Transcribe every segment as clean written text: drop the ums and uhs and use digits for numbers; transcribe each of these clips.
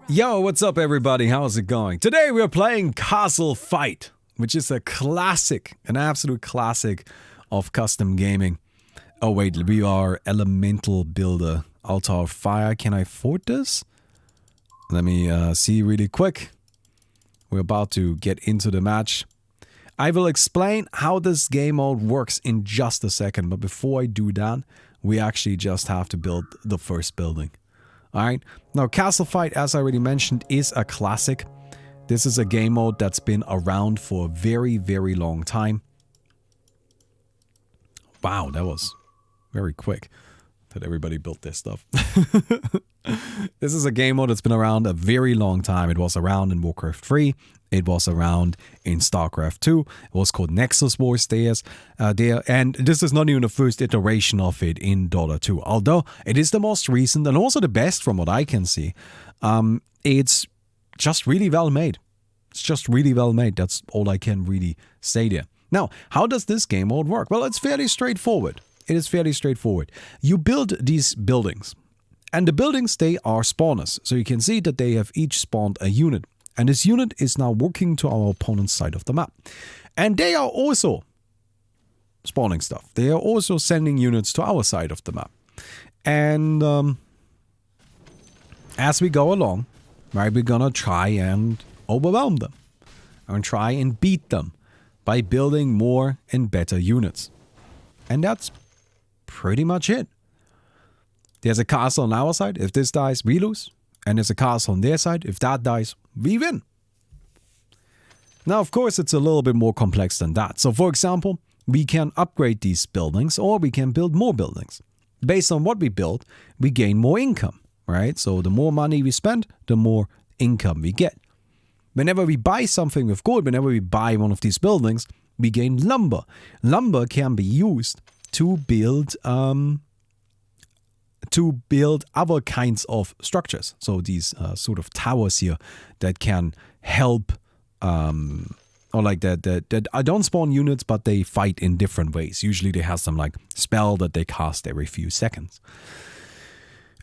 Yo, what's up everybody? How's it going? Today we're playing Castle Fight, which is a classic, an absolute classic of custom gaming. Oh wait, we are Elemental Builder. Altar of Fire. Can I afford this? Let me see really quick. We're about to get into the match. I will explain how this game mode works in just a second, but before I do that, we actually just have to build the first building. Alright, now Castle Fight, as I already mentioned, is a classic. This is a game mode that's been around for a very, very long time. Wow, that was very quick that everybody built their stuff. This is a game mode that's been around a very long time. It was around in Warcraft 3. It was around in StarCraft 2. It was called Nexus Wars there. And this is not even the first iteration of it in Dota 2. Although it is the most recent and also the best from what I can see. It's just really well made. It's just really well made. That's all I can really say there. Now, how does this game mode work? Well, it's fairly straightforward. It is fairly straightforward. You build these buildings. And the buildings, they are spawners. So you can see that they have each spawned a unit. And this unit is now working to our opponent's side of the map. And they are also spawning stuff. They are also sending units to our side of the map. And as we go along, right, we're gonna try and overwhelm them. And try and beat them by building more and better units. And that's pretty much it. There's a castle on our side. If this dies, we lose. And there's a castle on their side. If that dies, we win. Now, of course, it's a little bit more complex than that. So, for example, we can upgrade these buildings or we can build more buildings. Based on what we build, we gain more income, right? So, the more money we spend, the more income we get. Whenever we buy something with gold, whenever we buy one of these buildings, we gain lumber. Lumber can be used to build other kinds of structures. So these sort of towers here that can help, or like that I don't spawn units, but they fight in different ways. Usually they have some like spell that they cast every few seconds.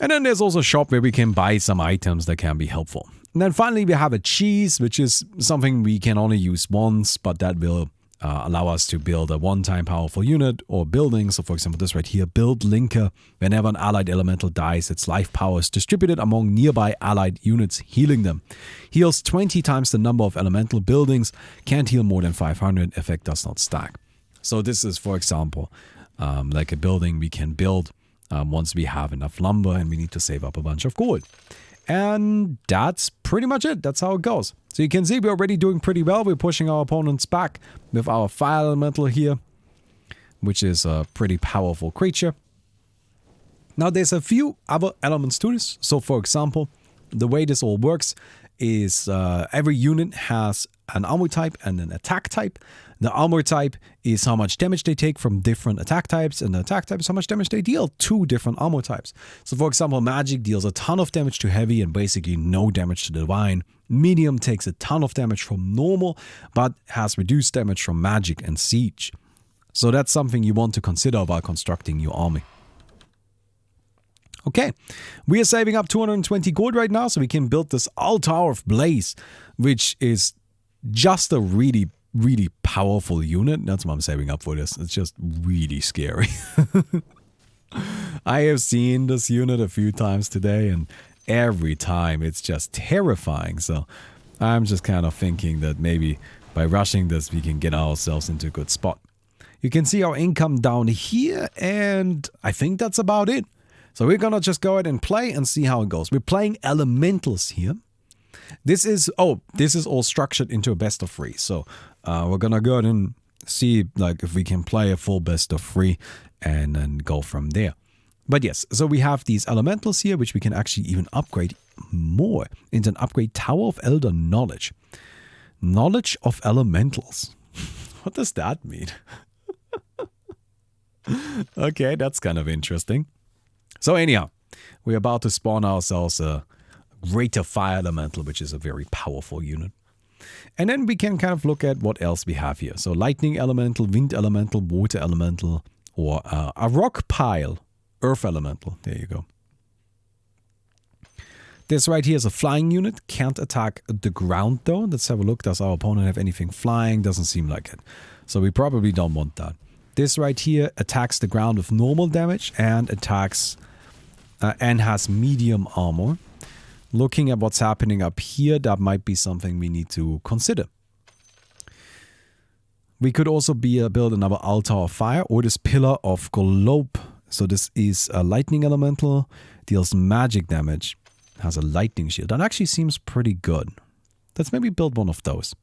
And then there's also a shop where we can buy some items that can be helpful. And then finally we have a cheese, which is something we can only use once, but that will allow us to build a one-time powerful unit or building. So for example, this right here, build linker. Whenever an allied elemental dies, its life power is distributed among nearby allied units, healing them. Heals 20 times the number of elemental buildings, can't heal more than 500, effect does not stack. So this is, for example, like a building we can build once we have enough lumber and we need to save up a bunch of gold. And that's pretty much it. That's how it goes. So you can see we're already doing pretty well. We're pushing our opponents back with our fire elemental here, which is a pretty powerful creature. Now there's a few other elements to this. So for example, the way this all works is every unit has an armor type and an attack type. The armor type is how much damage they take from different attack types, and the attack type is how much damage they deal to different armor types. So for example, magic deals a ton of damage to heavy and basically no damage to divine. Medium takes a ton of damage from normal, but has reduced damage from magic and siege. So that's something you want to consider while constructing your army. Okay, we are saving up 220 gold right now, so we can build this Altar of Blaze, which is just a really powerful unit. That's why I'm saving up for this. It's just really scary. I have seen this unit a few times today, and every time it's just terrifying. So I'm just kind of thinking that maybe by rushing this, we can get ourselves into a good spot. You can see our income down here, and I think that's about it. So we're gonna just go ahead and play and see how it goes. We're playing elementals here. This is all structured into a best of 3. So we're gonna go ahead and see like if we can play a full best of 3 and then go from there. But yes, so we have these elementals here, which we can actually even upgrade more into an upgrade Tower of Elder Knowledge. Knowledge of Elementals. What does that mean? Okay, that's kind of interesting. So anyhow, we're about to spawn ourselves a Greater Fire Elemental, which is a very powerful unit. And then we can kind of look at what else we have here. So Lightning Elemental, Wind Elemental, Water Elemental, or a Rock Pile, Earth Elemental. There you go. This right here is a flying unit. Can't attack the ground though. Let's have a look. Does our opponent have anything flying? Doesn't seem like it. So we probably don't want that. This right here attacks the ground with normal damage and attacks and has medium armor. Looking at what's happening up here, that might be something we need to consider. We could also build another altar of fire or this pillar of globe. So this is a lightning elemental, deals magic damage, has a lightning shield. That actually seems pretty good. Let's maybe build one of those.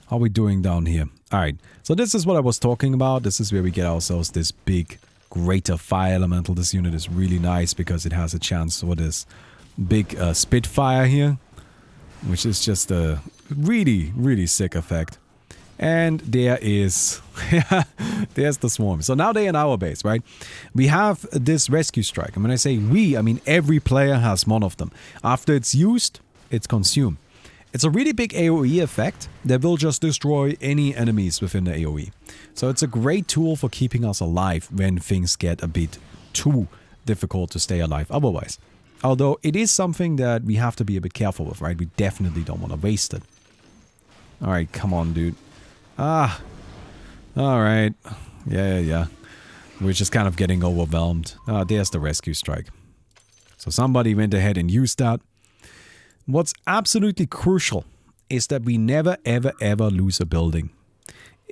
How are we doing down here? Alright, so this is what I was talking about. This is where we get ourselves this big, greater fire elemental. This unit is really nice because it has a chance for this big Spitfire here, which is just a really, really sick effect. And there is, there's the swarm. So now they're in our base, right? We have this rescue strike. And when I say we, I mean every player has one of them. After it's used, it's consumed. It's a really big AoE effect that will just destroy any enemies within the AoE. So it's a great tool for keeping us alive when things get a bit too difficult to stay alive otherwise. Although it is something that we have to be a bit careful with, right? We definitely don't want to waste it. Alright, come on, dude. Ah. Alright. Yeah. We're just kind of getting overwhelmed. Ah, there's the rescue strike. So somebody went ahead and used that. What's absolutely crucial is that we never, ever lose a building.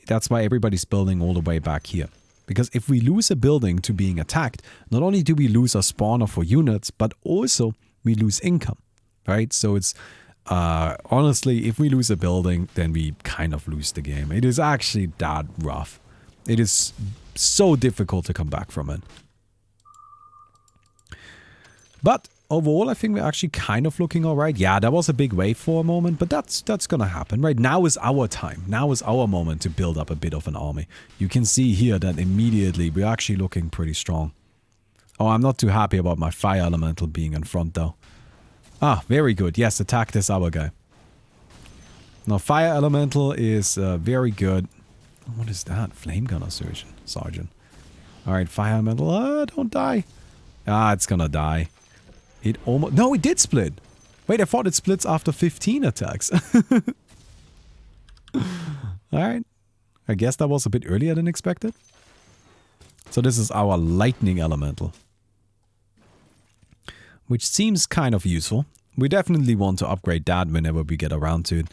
That's why everybody's building all the way back here. Because if we lose a building to being attacked, not only do we lose a spawner for units, but also we lose income, right? So it's, honestly, if we lose a building, then we kind of lose the game. It is actually that rough. It is so difficult to come back from it. But overall, I think we're actually kind of looking alright. Yeah, that was a big wave for a moment, but that's gonna happen, right? Now is our time. Now is our moment to build up a bit of an army. You can see here that immediately we're actually looking pretty strong. Oh, I'm not too happy about my fire elemental being in front though. Ah, very good. Yes, attack this other guy. Now, fire elemental is very good. What is that? Flame gunner sergeant. Alright, fire elemental. Ah, don't die. Ah, it's gonna die. It almost... No, it did split. Wait, I thought it splits after 15 attacks. Alright. I guess that was a bit earlier than expected. So this is our lightning elemental. Which seems kind of useful. We definitely want to upgrade that whenever we get around to it.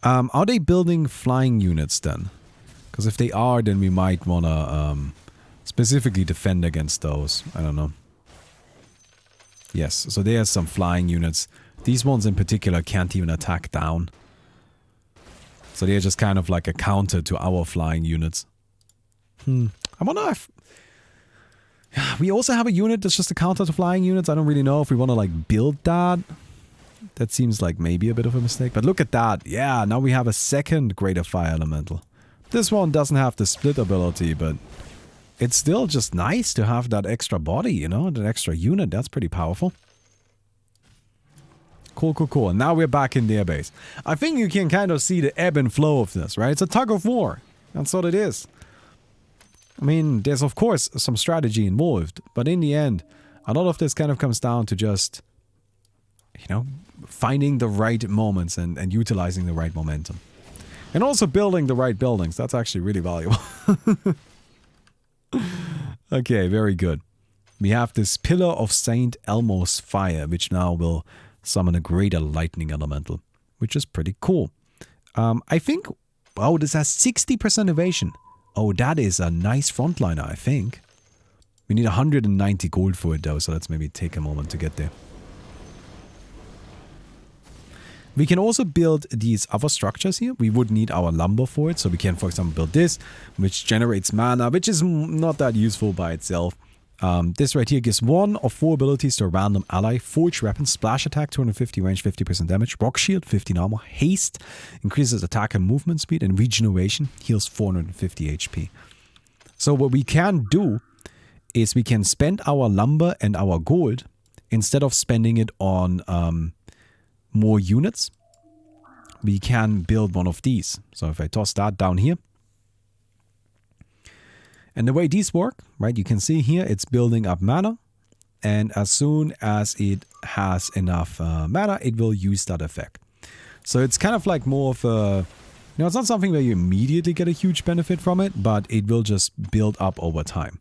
Are they building flying units then? Because if they are, then we might want to specifically defend against those. I don't know. Yes, so there's some flying units. These ones in particular can't even attack down. So they're just kind of like a counter to our flying units. I wonder if... We also have a unit that's just a counter to flying units. I don't really know if we want to like build that. That seems like maybe a bit of a mistake. But look at that. Yeah, now we have a second greater fire elemental. This one doesn't have the split ability, but... It's still just nice to have that extra body, you know, that extra unit. That's pretty powerful. Cool. And now we're back in their base. I think you can kind of see the ebb and flow of this, right? It's a tug of war. That's what it is. I mean, there's of course some strategy involved, but in the end, a lot of this kind of comes down to just, you know, finding the right moments and utilizing the right momentum. And also building the right buildings. That's actually really valuable. Okay, very good. We have this Pillar of Saint Elmo's Fire, which now will summon a greater lightning elemental, which is pretty cool. I think... Oh, this has 60% evasion. Oh, that is a nice frontliner, I think. We need 190 gold for it though, so let's maybe take a moment to get there. We can also build these other structures here. We would need our lumber for it. So we can, for example, build this, which generates mana, which is not that useful by itself. This right here gives 1 of 4 abilities to a random ally. Forged weapon, splash attack, 250 range, 50% damage. Rock shield, 15 armor. Haste, increases attack and movement speed. And regeneration, heals 450 HP. So what we can do is we can spend our lumber and our gold instead of spending it on... more units, we can build one of these. So if I toss that down here, and the way these work, right, you can see here it's building up mana, And as soon as it has enough mana, it will use that effect. So it's kind of like more of a... You know, it's not something where you immediately get a huge benefit from it, but it will just build up over time.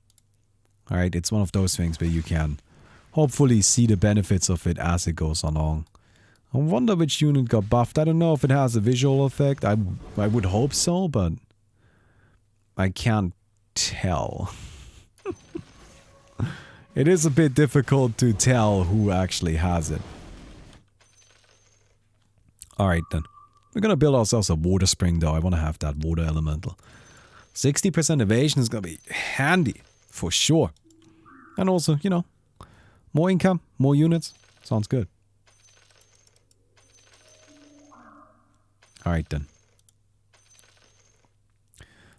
Alright, it's one of those things where you can hopefully see the benefits of it as it goes along. I wonder which unit got buffed. I don't know if it has a visual effect. I would hope so, but I can't tell. It is a bit difficult to tell who actually has it. Alright then. We're gonna build ourselves a water spring though. I want to have that water elemental. 60% evasion is gonna be handy. For sure. And also, you know, more income, more units. Sounds good. Alright then.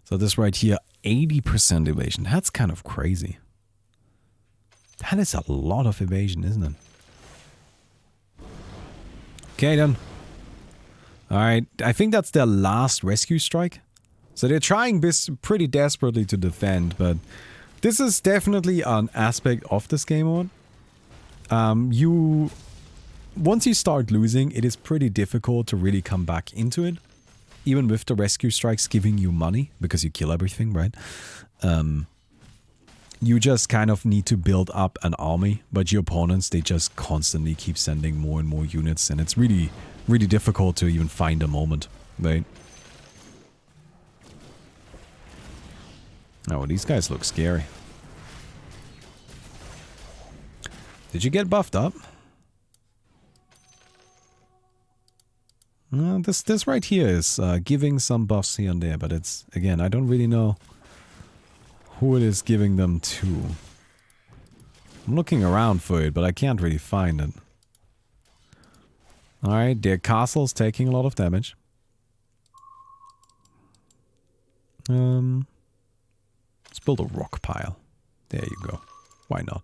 So this right here, 80% evasion. That's kind of crazy. That is a lot of evasion, isn't it? Okay then. Alright, I think that's their last rescue strike. So they're trying this pretty desperately to defend, but this is definitely an aspect of this game mode. Once you start losing, it is pretty difficult to really come back into it. Even with the rescue strikes giving you money, because you kill everything, right? You just kind of need to build up an army, but your opponents, they just constantly keep sending more and more units, and it's really, really difficult to even find a moment, right? Oh, these guys look scary. Did you get buffed up? This right here is giving some buffs here and there, but it's, again, I don't really know who it is giving them to. I'm looking around for it, but I can't really find it. Alright, their castle's taking a lot of damage. Let's build a rock pile. There you go. Why not?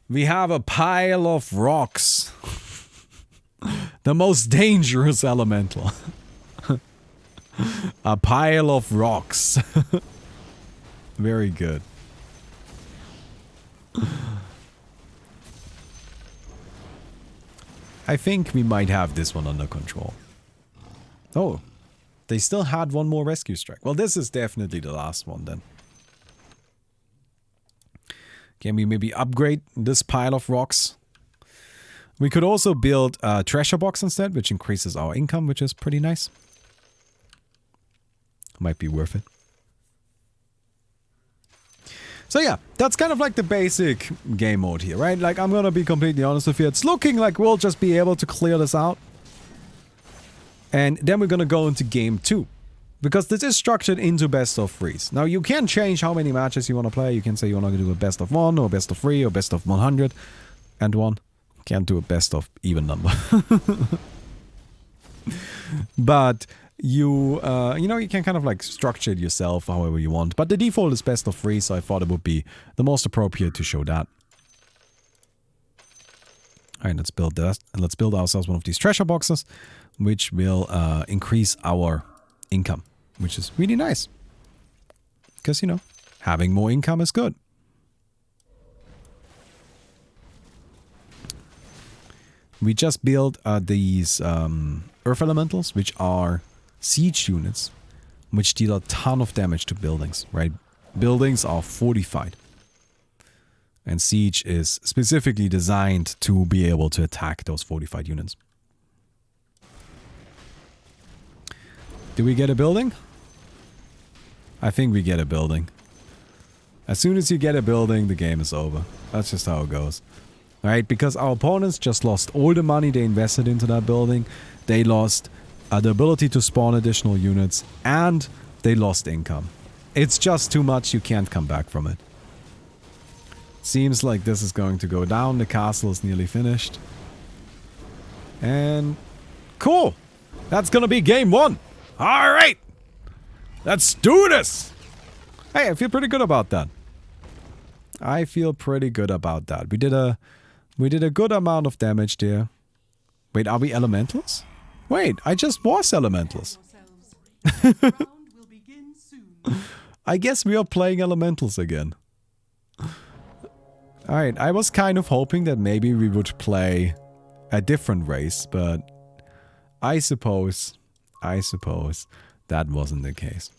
We have a pile of rocks. The most dangerous elemental. A pile of rocks. Very good. I think we might have this one under control. Oh, they still had one more rescue strike. Well, this is definitely the last one then. Can we maybe upgrade this pile of rocks? We could also build a treasure box instead, which increases our income, which is pretty nice. Might be worth it. So yeah, that's kind of like the basic game mode here, right? Like, I'm gonna be completely honest with you. It's looking like we'll just be able to clear this out. And then we're gonna go into game 2. Because this is structured into best of 3s. Now, you can change how many matches you want to play. You can say you want to do a best of 1, or best of 3, or best of 101. Can't do a best of even number. But you know, you can kind of like structure it yourself however you want. But the default is best of 3, so I thought it would be the most appropriate to show that. Alright, let's build that. And let's build ourselves one of these treasure boxes, which will increase our income, which is really nice. Because, you know, having more income is good. We just built these earth elementals, which are siege units, which deal a ton of damage to buildings, right? Buildings are fortified. And siege is specifically designed to be able to attack those fortified units. Do we get a building? I think we get a building. As soon as you get a building, the game is over. That's just how it goes. Right? Because our opponents just lost all the money they invested into that building. They lost the ability to spawn additional units. And they lost income. It's just too much. You can't come back from it. Seems like this is going to go down. The castle is nearly finished. And cool. That's gonna be game 1. Alright. Let's do this. Hey, I feel pretty good about that. I feel pretty good about that. We did a good amount of damage there. Wait, are we elementals? Wait, I just was elementals. I guess we are playing elementals again. Alright, I was kind of hoping that maybe we would play a different race, but I suppose that wasn't the case.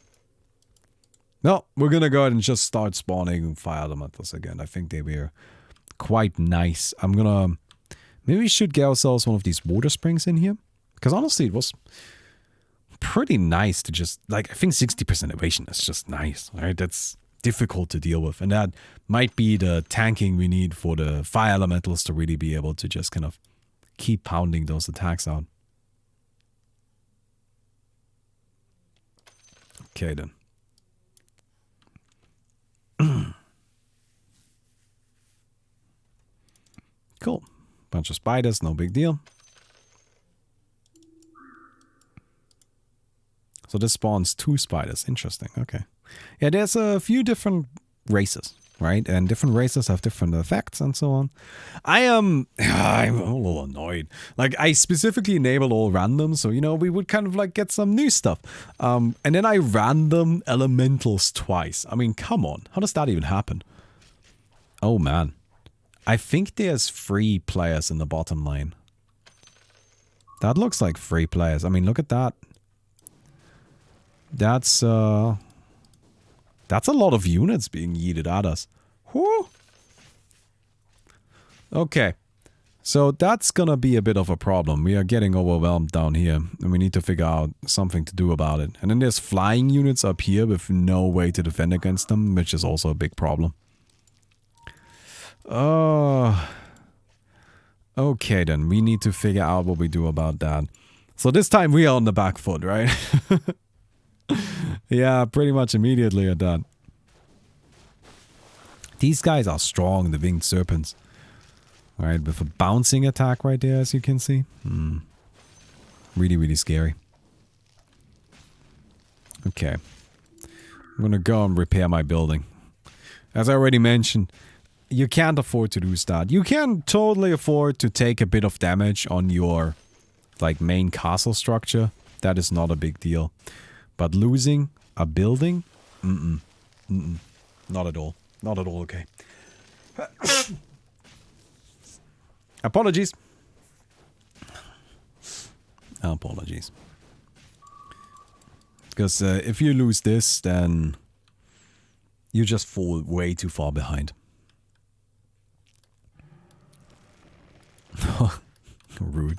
No, we're gonna go ahead and just start spawning fire elementals again. I think they were quite nice. Maybe we should get ourselves one of these water springs in here. Because honestly, it was pretty nice to just, like, I think 60% evasion is just nice, right? That's difficult to deal with. And that might be the tanking we need for the fire elementals to really be able to just kind of keep pounding those attacks out. Okay, then. Cool. Bunch of spiders, no big deal. So this spawns 2 spiders. Interesting. Okay. Yeah, there's a few different races, right? And different races have different effects and so on. I'm a little annoyed. Like, I specifically enabled all random, so, you know, we would kind of like get some new stuff. And then I random elementals twice. I mean, come on. How does that even happen? Oh, man. I think there's 3 players in the bottom lane. That looks like 3 players. I mean, look at that. That's a lot of units being yeeted at us. Whew. Okay. So that's gonna be a bit of a problem. We are getting overwhelmed down here, and we need to figure out something to do about it. And then there's flying units up here with no way to defend against them, which is also a big problem. Okay, then we need to figure out what we do about that. So this time we are on the back foot, right? Yeah, pretty much immediately at that. These guys are strong, the winged serpents. Alright, with a bouncing attack right there, as you can see. Really, really scary. Okay. I'm gonna go and repair my building. As I already mentioned, you can't afford to lose that. You can totally afford to take a bit of damage on your, like, main castle structure. That is not a big deal. But losing a building? Not at all. Not at all okay. Apologies. Apologies. Because if you lose this, then you just fall way too far behind. Rude.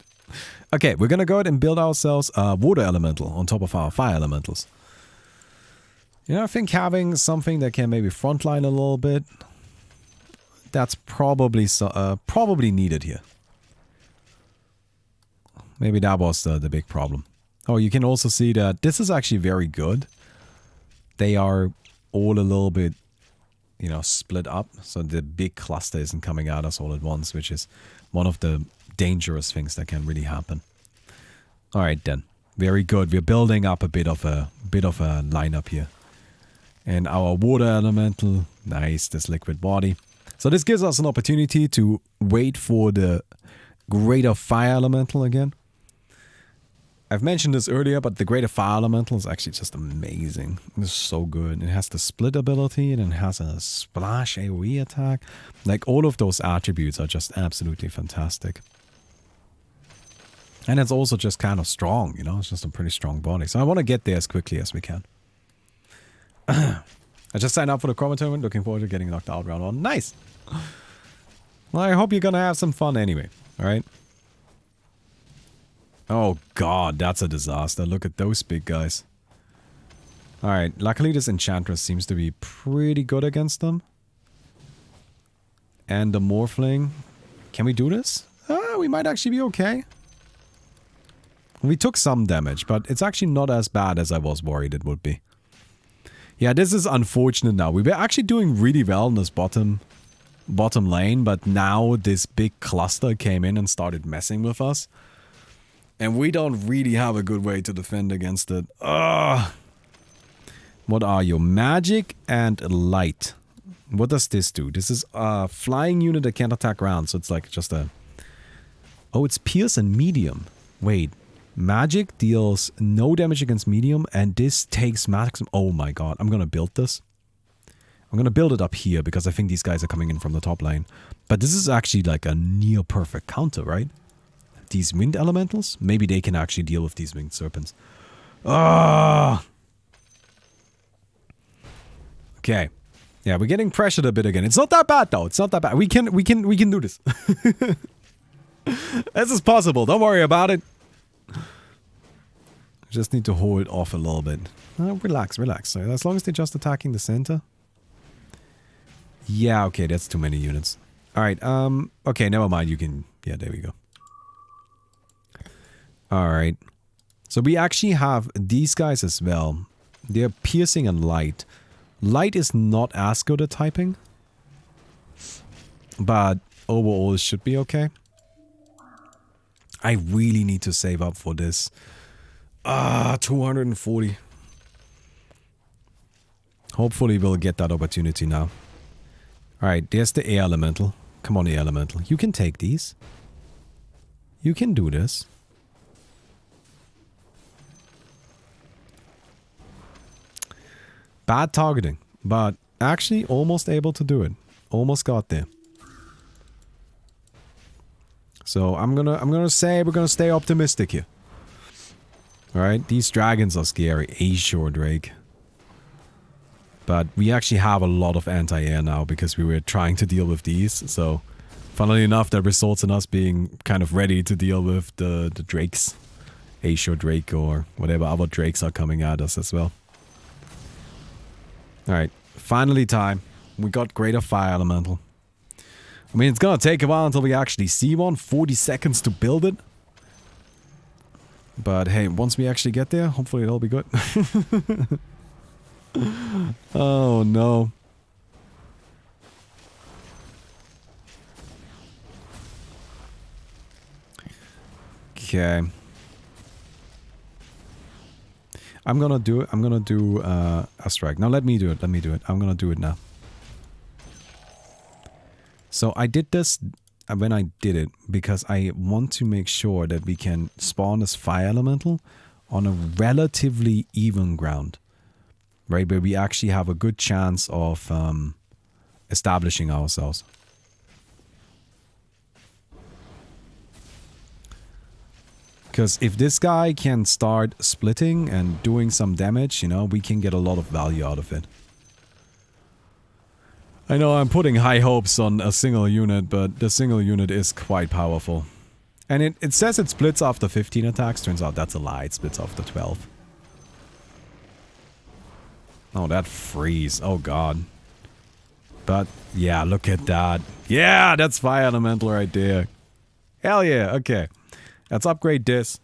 Okay, we're gonna go ahead and build ourselves a water elemental on top of our fire elementals. You know, I think having something that can maybe frontline a little bit, that's probably needed here. Maybe that was the big problem. Oh, you can also see that this is actually very good. They are all a little bit, you know, split up, so the big cluster isn't coming at us all at once, which is one of the dangerous things that can really happen. All right, then. Very good. We're building up a bit of a lineup here. And our water elemental, nice, this liquid body. So this gives us an opportunity to wait for the greater fire elemental again. I've mentioned this earlier, but the greater fire elemental is actually just amazing. It's so good. It has the split ability, and it has a splash AoE attack. Like, all of those attributes are just absolutely fantastic. And it's also just kind of strong, you know, it's just a pretty strong body. So I want to get there as quickly as we can. I just signed up for the Common Tournament, looking forward to getting knocked out round 1. Nice! Well, I hope you're gonna have some fun anyway, alright? Oh god, that's a disaster. Look at those big guys. Alright, luckily this Enchantress seems to be pretty good against them. And the Morphling. Can we do this? We might actually be okay. We took some damage, but it's actually not as bad as I was worried it would be. Yeah, this is unfortunate now. We were actually doing really well in this bottom lane, but now this big cluster came in and started messing with us. And we don't really have a good way to defend against it. Ugh. What are you? Magic and light. What does this do? This is a flying unit that can't attack ground, so it's like just a... Oh, it's pierce and medium. Wait. Magic deals no damage against medium, and this takes maximum... Oh my god, I'm gonna build this. I'm gonna build it up here because I think these guys are coming in from the top lane. But this is actually like a near perfect counter, right? These wind elementals, maybe they can actually deal with these winged serpents. Ah. Okay. Yeah, we're getting pressured a bit again. It's not that bad though. It's not that bad. We can do this. This is possible. Don't worry about it. Just need to hold off a little bit. Relax, relax. So as long as they're just attacking the center. Yeah, okay, that's too many units. Alright, okay, never mind. You can... Yeah, there we go. Alright. So we actually have these guys as well. They're piercing and light. Light is not as good at typing. But overall it should be okay. I really need to save up for this. 240. Hopefully we'll get that opportunity now. Alright, there's the air elemental. Come on, air elemental. You can take these. You can do this. Bad targeting, but actually almost able to do it. Almost got there. So I'm gonna say we're gonna stay optimistic here. Alright, these dragons are scary. Azure Drake. But we actually have a lot of anti-air now because we were trying to deal with these. So, funnily enough, that results in us being kind of ready to deal with the drakes. Azure Drake or whatever other drakes are coming at us as well. Alright, finally time. We got Greater Fire Elemental. I mean, it's gonna take a while until we actually see one. 40 seconds to build it. But hey, once we actually get there, hopefully it'll be good. Oh no. Okay. I'm gonna do it. I'm gonna do a strike. Now let me do it. Let me do it. I'm gonna do it now. So I did this when I did it because I want to make sure that we can spawn this fire elemental on a relatively even ground. Right, where we actually have a good chance of establishing ourselves. Because if this guy can start splitting and doing some damage, you know, we can get a lot of value out of it. I know I'm putting high hopes on a single unit, but the single unit is quite powerful. And it says it splits after 15 attacks. Turns out that's a lie. It splits after 12. Oh, that freeze. Oh, God. But, yeah, look at that. Yeah, that's Fire Elemental right there. Hell yeah, okay. Let's upgrade this.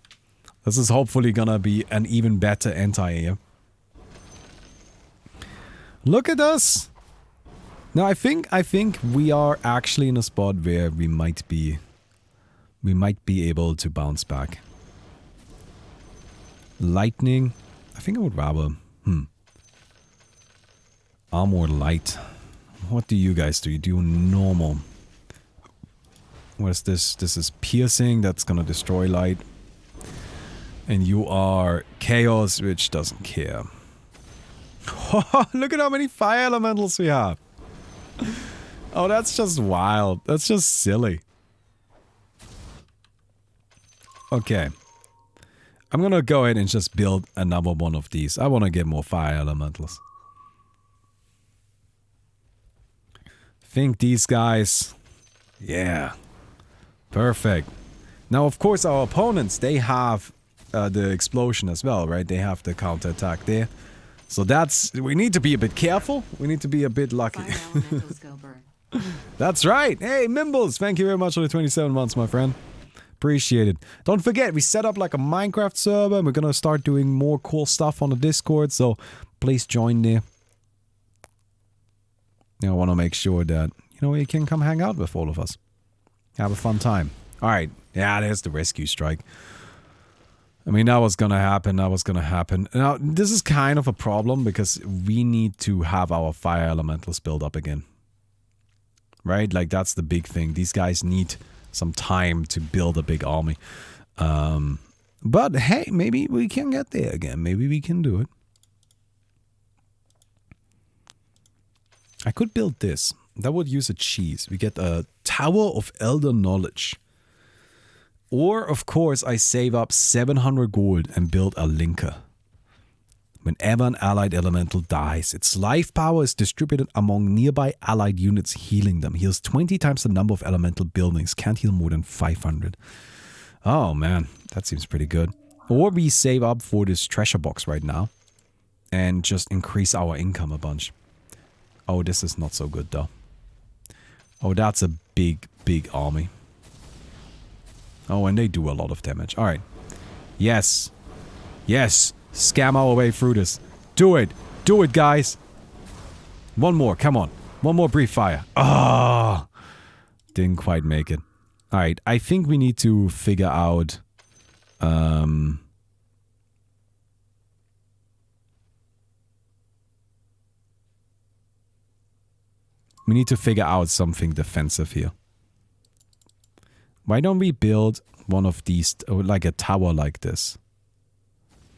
This is hopefully gonna be an even better anti-air. Look at us! Now, I think we are actually in a spot where we might be able to bounce back. Lightning. I think I would rather... Armor light. What do you guys do? You do normal. What is this? This is piercing. That's gonna destroy light. And you are chaos, which doesn't care. Look at how many fire elementals we have. Oh, that's just wild. That's just silly. Okay. I'm gonna go ahead and just build another one of these. I want to get more fire elementals. Think these guys. Yeah. Perfect. Now, of course, our opponents, they have the explosion as well, right? They have the counter attack there. So that's... We need to be a bit careful. We need to be a bit lucky. That's right. Hey, Mimbles, thank you very much for the 27 months, my friend. Appreciate it. Don't forget, we set up like a Minecraft server. And we're gonna start doing more cool stuff on the Discord. So please join there. I want to make sure that, you know, you can come hang out with all of us. Have a fun time. Alright. Yeah, there's the rescue strike. I mean, that was gonna happen. That was gonna happen. Now, this is kind of a problem because we need to have our fire elementals build up again. Right? Like, that's the big thing. These guys need some time to build a big army. But hey, maybe we can get there again. Maybe we can do it. I could build this. That would use a cheese. We get a Tower of Elder Knowledge. Or, of course, I save up 700 gold and build a linker. Whenever an allied elemental dies, its life power is distributed among nearby allied units, healing them. Heals 20 times the number of elemental buildings. Can't heal more than 500. Oh man, that seems pretty good. Or we save up for this treasure box right now. And just increase our income a bunch. Oh, this is not so good though. Oh, that's a big, big army. Oh, and they do a lot of damage. Alright. Yes. Yes. Scam our way through this. Do it. Do it, guys. One more. Come on. One more brief fire. Ah, oh, didn't quite make it. Alright. I think we need to figure out... we need to figure out something defensive here. Why don't we build one of these, like a tower like this?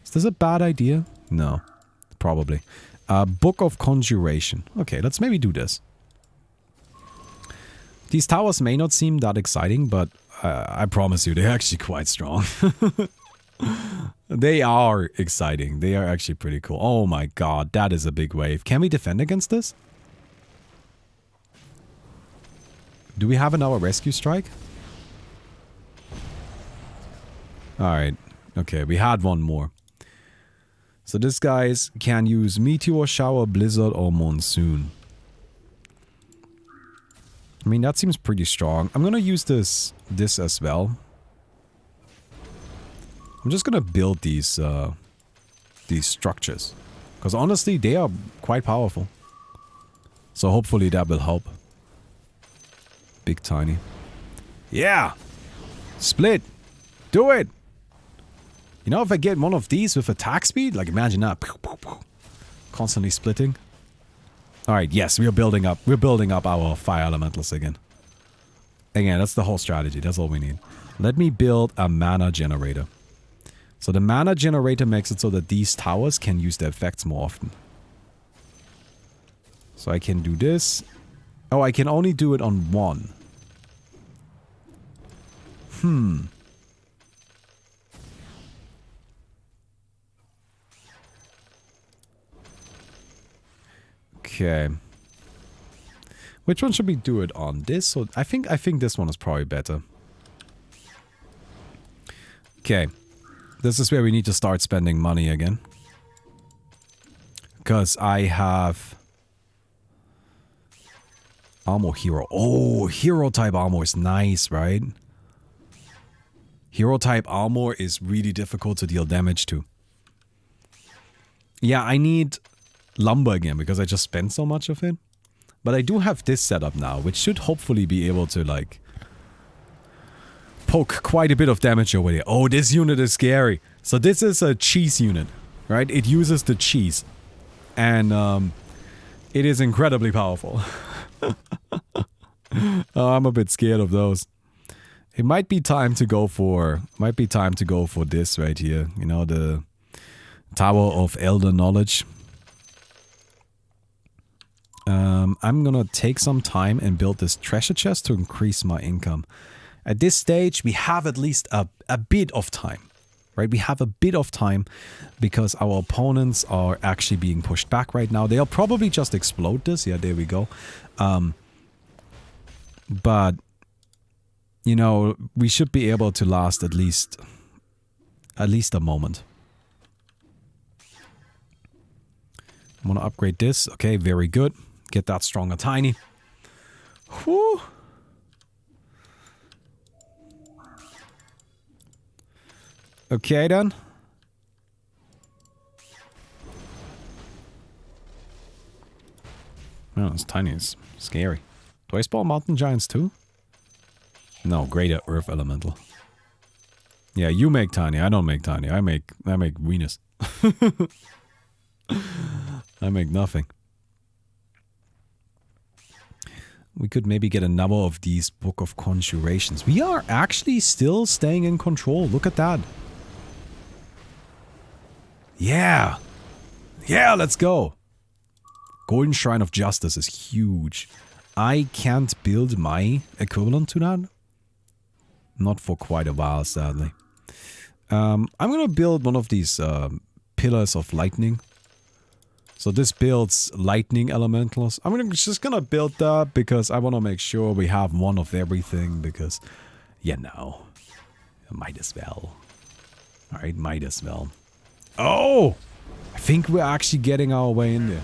Is this a bad idea? No, probably. Book of Conjuration. Okay, let's maybe do this. These towers may not seem that exciting, but I promise you, they're actually quite strong. They are exciting. They are actually pretty cool. Oh my god, that is a big wave. Can we defend against this? Do we have another rescue strike? Alright. Okay, we had one more. So this guys can use Meteor, Shower, Blizzard, or Monsoon. I mean, that seems pretty strong. I'm gonna use this as well. I'm just gonna build these structures. Because honestly, they are quite powerful. So hopefully that will help. Big Tiny. Yeah! Split! Do it! You know, if I get one of these with attack speed, like imagine that. Constantly splitting. Alright, yes, we're building up our fire elementals again. Again, that's the whole strategy. That's all we need. Let me build a mana generator. So the mana generator makes it so that these towers can use their effects more often. So I can do this. Oh, I can only do it on one. Okay. Which one should we do it on? This or I think this one is probably better. Okay. This is where we need to start spending money again. Because I have Armor Hero. Oh, Hero type armor is nice, right? Hero type armor is really difficult to deal damage to. Yeah, I need lumber again because I just spent so much of it. But I do have this setup now, which should hopefully be able to, like, poke quite a bit of damage over there. Oh, this unit is scary. So this is a cheese unit, right? It uses the cheese. And, it is incredibly powerful. Oh, I'm a bit scared of those. It might be time to go for... this right here. You know, the Tower of Elder Knowledge. I'm gonna take some time and build this treasure chest to increase my income. At this stage, we have at least a bit of time. Right? We have a bit of time because our opponents are actually being pushed back right now. They'll probably just explode this. Yeah, there we go. But, you know, we should be able to last at least a moment. I want to upgrade this. Okay, very good. Get that stronger tiny. Whew. Okay, then. Oh, this tiny is scary. Do I spawn mountain giants too? No, greater earth elemental. Yeah, you make tiny. I don't make tiny. I make Venus. I make nothing. We could maybe get another of these Book of Conjurations. We are actually still staying in control. Look at that. Yeah. Yeah, let's go. Golden Shrine of Justice is huge. I can't build my equivalent to that. Not for quite a while, sadly. I'm gonna build one of these pillars of lightning. So this builds lightning elementals. Just gonna build that because I want to make sure we have one of everything because, you know, might as well. Alright, might as well. Oh! I think we're actually getting our way in there.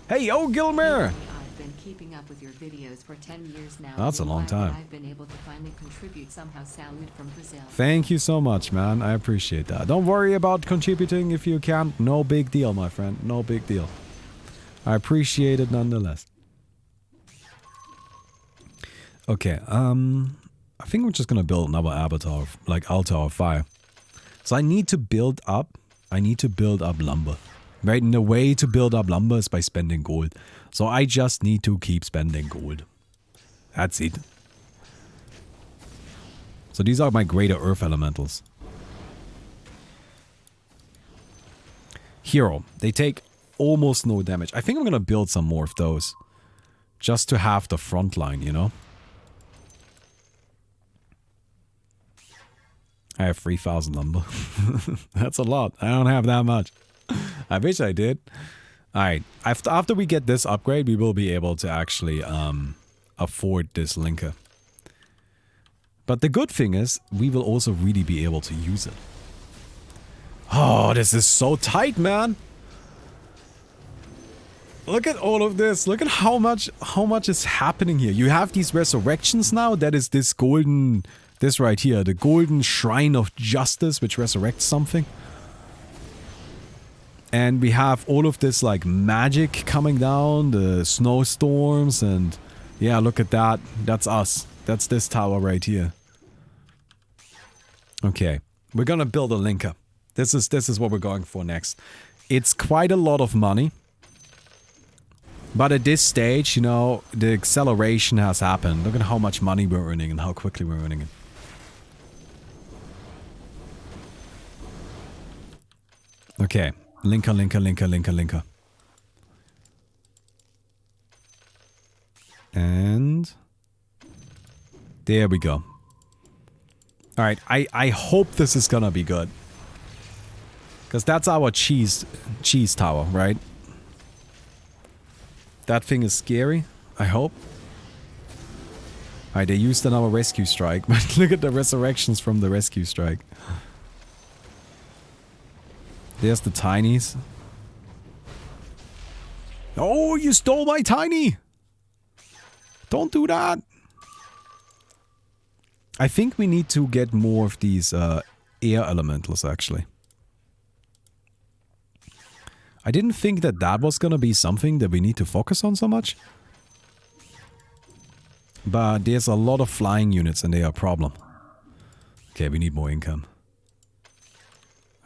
Hey, yo, Gilmer! I've been keeping up with your videos for 10 years now. That's a long time. I've been able to finally contribute somehow. Salute from Brazil. Thank you so much, man. I appreciate that. Don't worry about contributing if you can't. No big deal, my friend. No big deal. I appreciate it nonetheless. Okay, I think we're just gonna build another avatar, like altar of fire. So I need to build up lumber. Right, and the way to build up lumber is by spending gold. So I just need to keep spending gold. That's it. So these are my greater earth elementals. Hero. They take almost no damage. I think I'm gonna build some more of those. Just to have the front line, you know? I have 3,000 lumber. That's a lot. I don't have that much. I wish I did. Alright. After we get this upgrade, we will be able to actually afford this linker. But the good thing is, we will also really be able to use it. Oh, this is so tight, man. Look at all of this. Look at how much is happening here. You have these resurrections now. That is this golden... This right here. The golden shrine of justice, which resurrects something. And we have all of this, like, magic coming down. The snowstorms and... Yeah, look at that. That's us. That's this tower right here. Okay. We're gonna build a linker. This is what we're going for next. It's quite a lot of money. But at this stage, you know, the acceleration has happened. Look at how much money we're earning and how quickly we're earning it. Okay. Linker. And... There we go. Alright, I hope this is gonna be good. Because that's our cheese tower, right? That thing is scary, I hope. Alright, they used another rescue strike, but look at the resurrections from the rescue strike. There's the tinies. Oh, you stole my tiny! Don't do that! I think we need to get more of these air elementals, actually. I didn't think that was gonna be something that we need to focus on so much. But there's a lot of flying units and they are a problem. Okay, we need more income.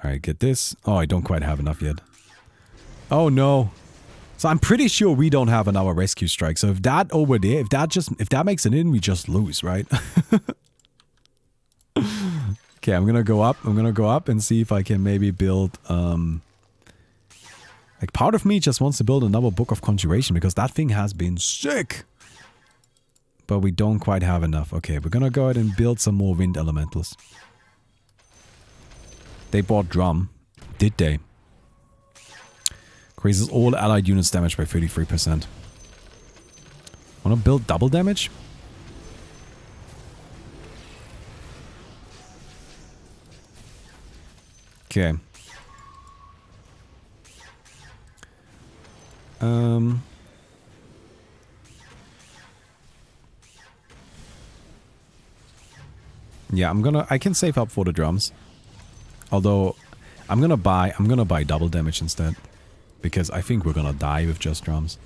Alright, get this. Oh, I don't quite have enough yet. Oh no. So I'm pretty sure we don't have another rescue strike. So if that over there, if that makes it in, we just lose, right? Okay, I'm gonna go up. I'm gonna go up and see if I can maybe build, like, part of me just wants to build another Book of Conjuration because that thing has been sick. But we don't quite have enough. Okay, we're gonna go ahead and build some more wind elementals. They bought drum. Did they? Increases all allied units damage by 33%. Wanna build double damage? Okay. Yeah, I can save up for the drums. Although, I'm gonna buy double damage instead. Because I think we're gonna die with just drums.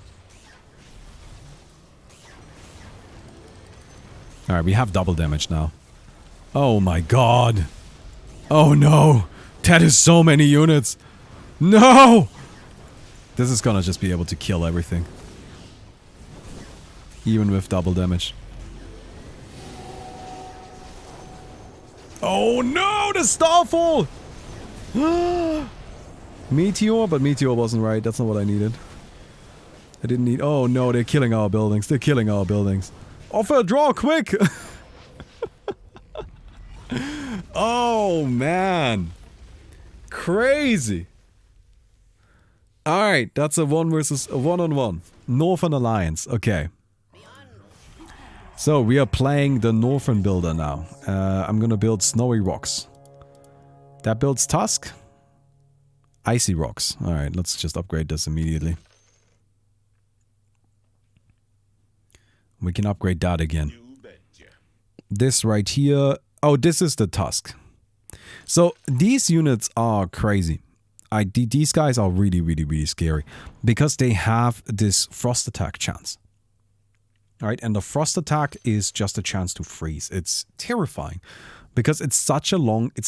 Alright, we have double damage now. Oh my god! Oh no! That is so many units! No! This is gonna just be able to kill everything. Even with double damage. Oh no! The Starfall! Meteor? But Meteor wasn't right. That's not what I needed. I didn't need... Oh no, they're killing our buildings. They're killing our buildings. Offer a draw, quick! Oh man. Crazy. Alright, that's a 1-on-1. Northern Alliance, okay. So we are playing the Northern builder now. I'm gonna build Snowy Rocks. That builds Tusk. Icy Rocks. Alright, let's just upgrade this immediately. We can upgrade that again. This right here. Oh, this is the Tusk. So these units are crazy. These guys are really scary. Because they have this frost attack chance. Alright, and the frost attack is just a chance to freeze. It's terrifying. Because it's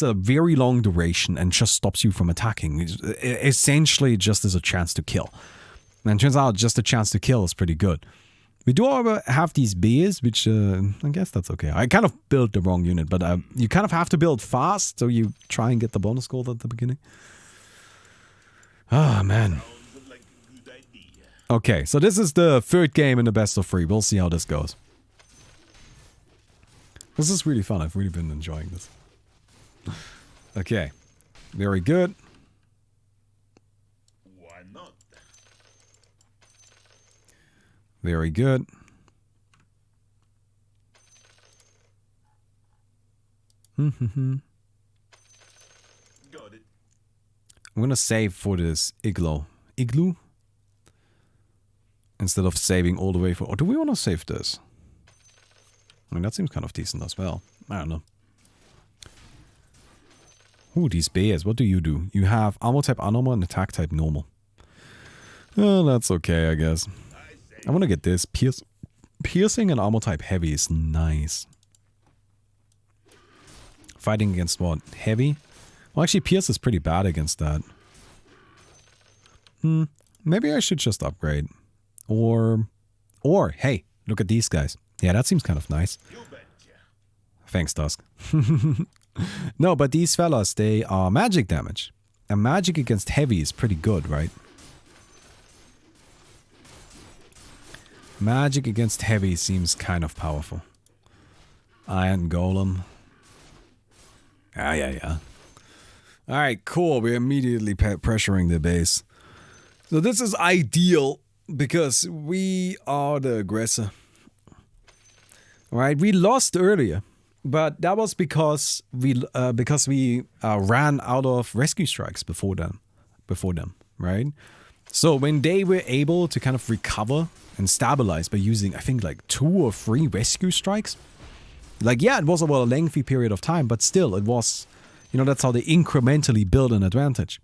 a very long duration and just stops you from attacking. Essentially, just as a chance to kill. And it turns out just a chance to kill is pretty good. We do however have these bears, which I guess that's okay. I kind of built the wrong unit, but you kind of have to build fast, so you try and get the bonus gold at the beginning. Ah, man. Okay, so this is the third game in the best of 3. We'll see how this goes. This is really fun. I've really been enjoying this. Okay. Very good. Why not? Very good. Got it. I'm gonna save for this igloo. Igloo? Instead of saving all the way for... Or do we want to save this? I mean, that seems kind of decent as well. I don't know. Ooh, these bears. What do? You have armor type normal and attack type normal. Oh, that's okay, I guess. I want to get this. Piercing and armor type heavy is nice. Fighting against what? Heavy? Well, actually, Pierce is pretty bad against that. Maybe I should just upgrade. Or, hey, look at these guys. Yeah, that seems kind of nice. Thanks, Tusk. No, but these fellas, they are magic damage. And magic against heavy is pretty good, right? Magic against heavy seems kind of powerful. Iron Golem. Yeah. Alright, cool. We're immediately pressuring the base. So this is ideal because we are the aggressor. Right, we lost earlier, but that was because we ran out of rescue strikes before them, right? So when they were able to kind of recover and stabilize by using, I think, like 2 or 3 rescue strikes, like, yeah, it was a lengthy period of time, but still, it was, you know, that's how they incrementally build an advantage.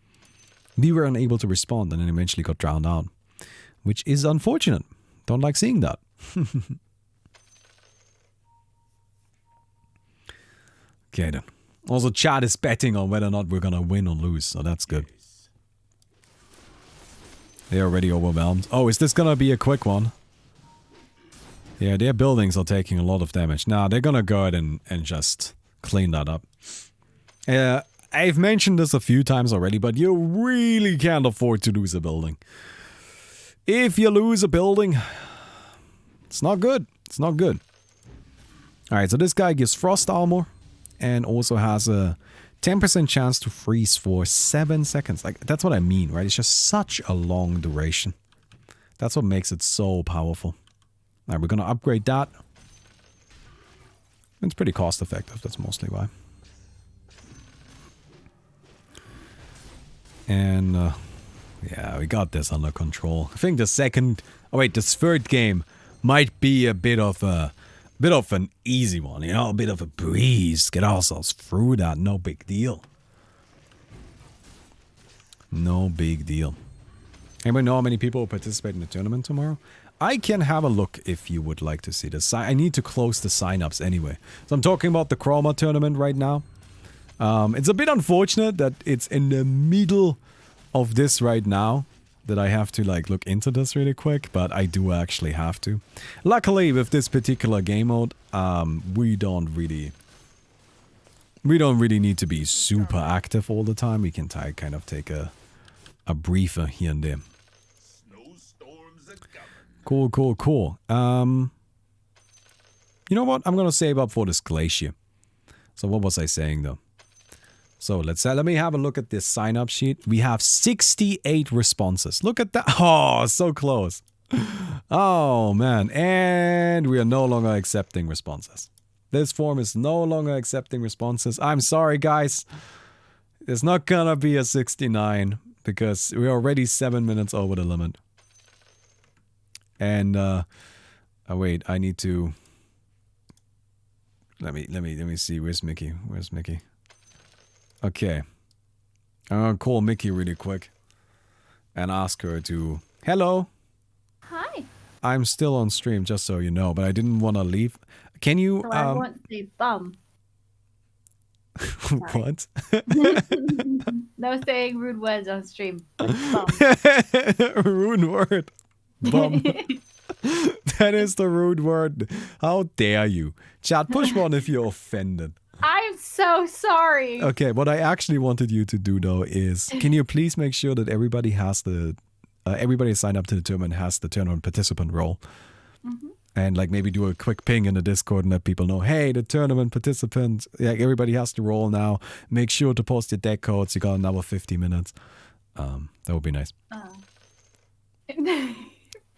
We were unable to respond and then eventually got drowned out, which is unfortunate. Don't like seeing that. Okay then. Also, chat is betting on whether or not we're gonna win or lose, so that's good. They're already overwhelmed. Oh, is this gonna be a quick one? Yeah, their buildings are taking a lot of damage. Now, they're gonna go ahead and just clean that up. I've mentioned this a few times already, but you really can't afford to lose a building. If you lose a building, it's not good. It's not good. Alright, so this guy gives frost armor. And also has a 10% chance to freeze for 7 seconds. Like, that's what I mean, right? It's just such a long duration. That's what makes it so powerful. Alright, we're gonna upgrade that. It's pretty cost effective, that's mostly why. And, yeah, we got this under control. I think the this third game might be a bit of an easy one, you know, a bit of a breeze. Get ourselves through that, no big deal. No big deal. Anybody know how many people will participate in the tournament tomorrow? I can have a look if you would like to see this. I need to close the signups anyway. So I'm talking about the Chroma tournament right now. It's a bit unfortunate that it's in the middle of this right now. That I have to like look into this really quick, but I do actually have to. Luckily, with this particular game mode, we don't really need to be super active all the time. We can kind of take a breather here and there. Snowstorms are coming. Cool. You know what? I'm gonna save up for this glacier. So what was I saying though? So let me have a look at this sign-up sheet. We have 68 responses. Look at that. Oh, so close. Oh man. And we are no longer accepting responses. This form is no longer accepting responses. I'm sorry, guys. There's not gonna be a 69 because we're already 7 minutes over the limit. And oh wait, I need to. Let me see. Where's Mickey? Okay. I'm gonna call Mickey really quick and ask her to. Hello. Hi. I'm still on stream, just so you know, but I didn't want to leave. Can you? So I want to bum. What? No saying rude words on stream. Bum. Rude word. Bum. That is the rude word. How dare you? Chat, push one if you're offended. I'm so sorry. Okay, what I actually wanted you to do though is, can you please make sure that everybody has the, everybody signed up to the tournament has the tournament participant role. Mm-hmm. And like maybe do a quick ping in the Discord and let people know, hey, the tournament participants, yeah, everybody has to roll now. Make sure to post your deck codes. You got another 50 minutes. That would be nice.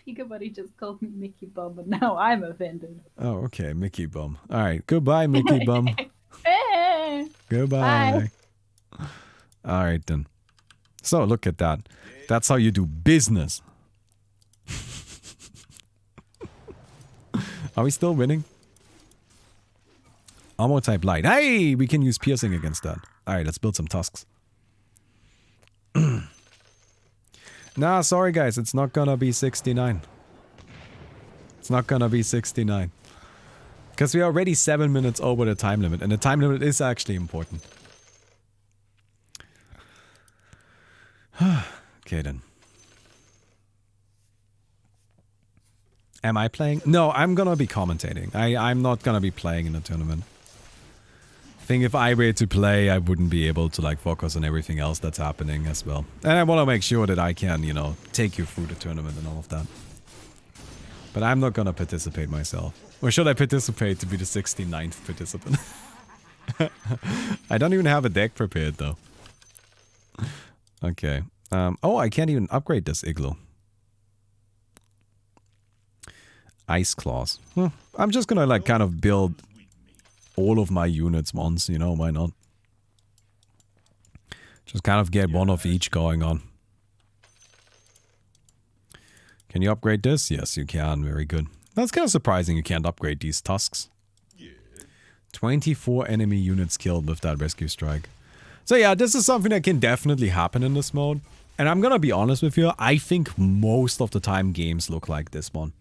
Pika Buddy just called me Mickey Bum, but now I'm offended. Oh, okay, Mickey Bum. All right, goodbye, Mickey Bum. Goodbye. Bye. All right then. So look at that. That's how you do business. Are we still winning? Armor type light. Hey, we can use piercing against that. All right, let's build some tusks. Nah, sorry guys, it's not gonna be 69. It's not gonna be 69. Because we're already 7 minutes over the time limit, and the time limit is actually important. Okay then. Am I playing? No, I'm gonna be commentating. I'm not gonna be playing in the tournament. I think if I were to play, I wouldn't be able to like focus on everything else that's happening as well. And I want to make sure that I can, you know, take you through the tournament and all of that. But I'm not gonna participate myself. Or should I participate to be the 69th participant? I don't even have a deck prepared though. Okay. Oh, I can't even upgrade this igloo. Ice claws. I'm just gonna like kind of build all of my units once, you know, why not? Just kind of get one of each going on. Can you upgrade this? Yes, you can. Very good. That's kind of surprising you can't upgrade these tusks. 24 enemy units killed with that rescue strike. So yeah, this is something that can definitely happen in this mode. And I'm gonna be honest with you, I think most of the time games look like this one.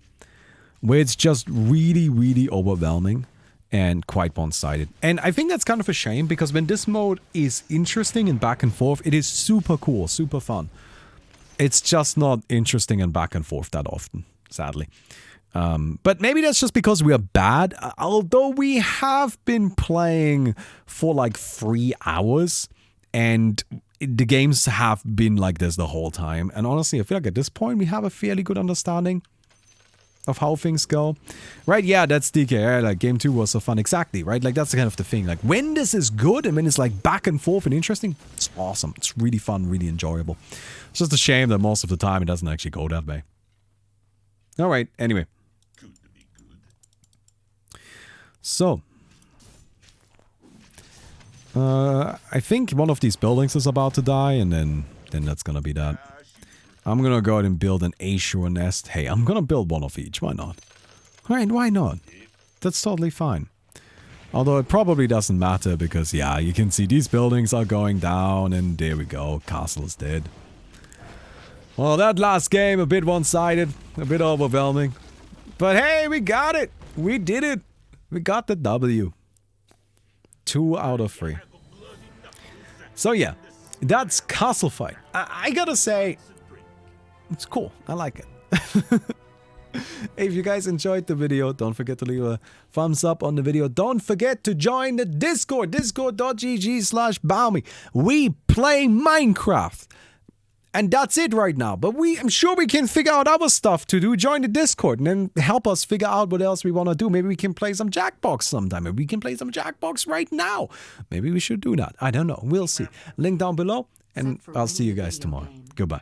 Where it's just really, really overwhelming and quite one-sided. And I think that's kind of a shame, because when this mode is interesting and back and forth, it is super cool, super fun. It's just not interesting and back and forth that often, sadly. But maybe that's just because we are bad. Although we have been playing for like 3 hours, and the games have been like this the whole time. And honestly, I feel like at this point we have a fairly good understanding of how things go. Right, yeah, that's DK. Like, game 2 was so fun. Exactly, right? Like, that's kind of the thing. Like, when this is good and when it's like back and forth and interesting, it's awesome. It's really fun, really enjoyable. It's just a shame that most of the time it doesn't actually go that way. Alright, anyway. So. I think one of these buildings is about to die, and then that's gonna be that. I'm gonna go ahead and build an Azure nest. Hey, I'm gonna build one of each. Why not? Right, why not? That's totally fine. Although it probably doesn't matter because, yeah, you can see these buildings are going down, and there we go. Castle is dead. Well, that last game, a bit one-sided, a bit overwhelming. But hey, we got it! We did it! We got the W. 2 out of 3. So yeah, that's Castle Fight. I gotta say, it's cool. I like it. If you guys enjoyed the video, don't forget to leave a thumbs up on the video. Don't forget to join the Discord, discord.gg/Baumi. We play Minecraft. And that's it right now. But I'm sure we can figure out other stuff to do. Join the Discord and then help us figure out what else we want to do. Maybe we can play some Jackbox sometime. Maybe we can play some Jackbox right now. Maybe we should do that. I don't know. We'll see. Link down below. And Except for I'll see you winning the guys video tomorrow. game. Goodbye.